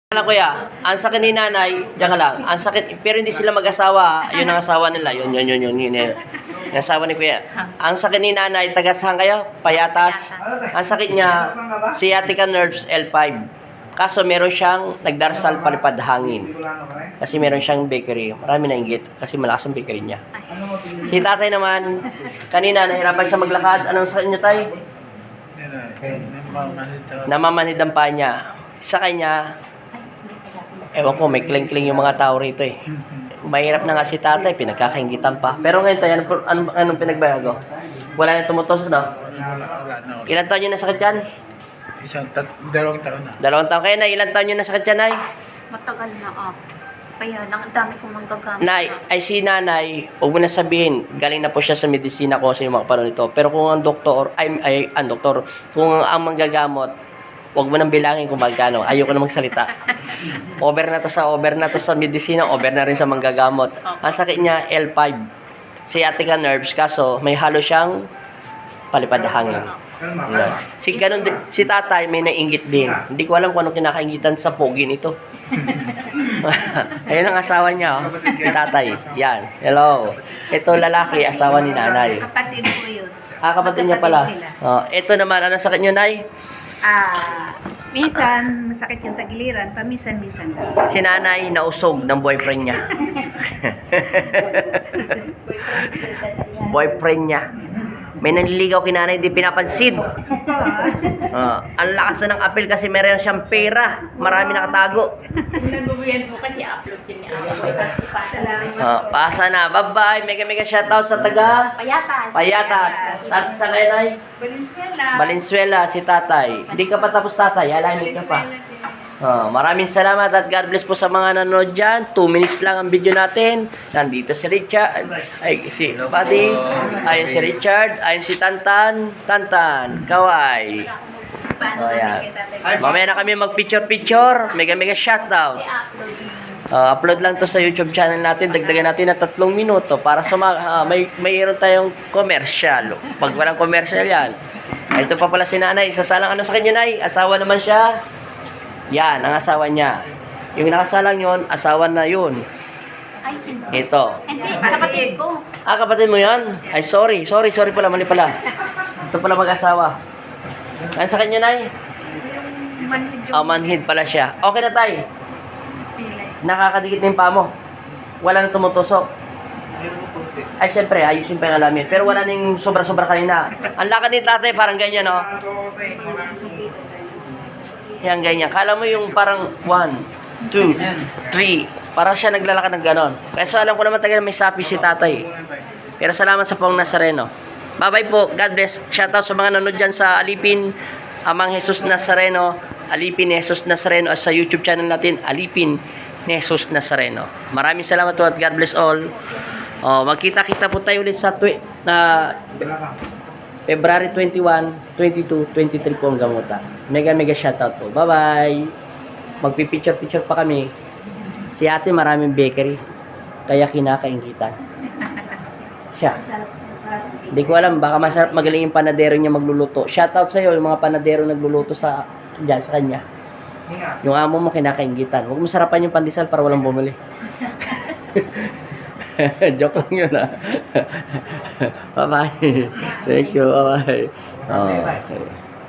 Lang kuya, ang sakit ni nanay, diyan ka lang, ang sakit, pero hindi sila mag-asawa, yun ang asawa nila, yun, yung asawa ni kuya. Ang sakit ni nanay, taga saan kayo? Payatas. Ang sakit niya, sciatica nerves L5. Kaso meron siyang nagdarsal palipad hangin. Kasi meron siyang bakery, marami na inggit, kasi malakas ang bakery niya. Si tatay naman, kanina nahirapan siya maglakad, anong sakit niya tay? Namamanhid ang paa niya. Sa kanya, ewan ko, may kling-kling yung mga tao rito eh. Mahirap na nga si tatay, pinagkakaingitan pa. Pero ngayon tayo, anong pinagbayago? Wala na tumutos, no? Ilan taon nyo nasakit yan? Dalawang taon na. 2 taon kayo na, ilan taon nyo nasakit yan, Nay? Matagal na Kaya ang dami kong manggagamit. Nay, ay si nanay, huwag mo na sabihin, galing na po siya sa medisina ko sa yung mga panahon nito. Pero kung ang doktor, ang doktor, kung ang manggagamot, huwag mo nang bilangin kung magkano. Ayoko na magsalita. Over na to sa medisina, over na rin sa manggagamot. Ang sakit niya, L5. Sciatica nerves, kaso may halo siyang palipad hangin. Yeah. Si tatay may nainggit din. Hindi ko alam kung anong kinakaingitan sa pogi nito. Ayun ang asawa niya, ni tatay. Yan. Hello. Ito lalaki, asawa ni nanay. Kapatid ko yun. Kapatid niya pala. Ito naman, ano sakit niyo, Nay? Minsan, masakit yung tagiliran. Paminsan-minsan lang. Si nanay nausog ng boyfriend niya. Boyfriend niya. May nanliligaw kay nanay, hindi pinapansin. Ang lakas na ng apel kasi meron siyang pera. Marami nakatago. Nagbubuyan po kasi upload din niya. Pasa na. Bye-bye. Mega shoutout sa taga Payatas. Sa ngayon ay Valenzuela, si tatay. Hindi ka pa tapos tatay. Alamit ka pa. Maraming salamat at God bless po sa mga nanonood dyan. 2 minutes lang ang video natin. Nandito si Richard. Ay, si Buddy. Ayun si Richard. Ayun si Tantan. Kaway. Ayan. Mamaya na kami mag-picture. Mega shoutout. Upload lang to sa YouTube channel natin. Dagdagan natin na 3 minuto para sa mayroon tayong commercial. Pag walang commercial yan. Ito pa pala si nanay. Sasalang ano sa kanya, Nay? Asawa naman siya. Yan, ang asawa niya. Yung nakasalang yun, asawa na yun. Ito. Hindi, kapatid ko. Kapatid mo yan? Ay, sorry pala, mali pala. Ito pala mag-asawa. Ano sa kanya, Nay? Manhid pala siya. Okay na, Tay. Nakakadikit na yung paa mo. Wala na tumutusok. Ay, siyempre, ayusin pa yung alamin. Pero wala nang sobra-sobra kanina. Ang lakad ni tatay, parang ganyan, no? Yan, ganyan. Kala mo yung parang 1, 2, 3. Parang siya naglalakad ng ganon. Kaya alam ko naman tagal may sapi si tatay. Pero salamat sa Pong Nazareno. Bye-bye po. God bless. Shoutout sa mga nanonood dyan sa Alipin Amang Jesus Nazareno. Alipin Jesus Nazareno. At sa YouTube channel natin, Alipin Jesus Nazareno. Maraming salamat po at God bless all. Magkita-kita po tayo ulit sa February 21, 22, 23 po ang gamutan. Mega shoutout po. Bye-bye. Magpipicture pa kami. Si ate maraming bakery. Kaya kinakaingitan. Siya. Hindi ko alam. Baka masarap magaling yung panadero niya magluluto. Shoutout sa'yo yung mga panadero nagluluto dyan sa kanya. Yung amo mo kinakaingitan. Huwag mo sarapan yung pandesal para walang bumili. Joke lang yun Bye-bye. Thank you. Bye-bye. Okay.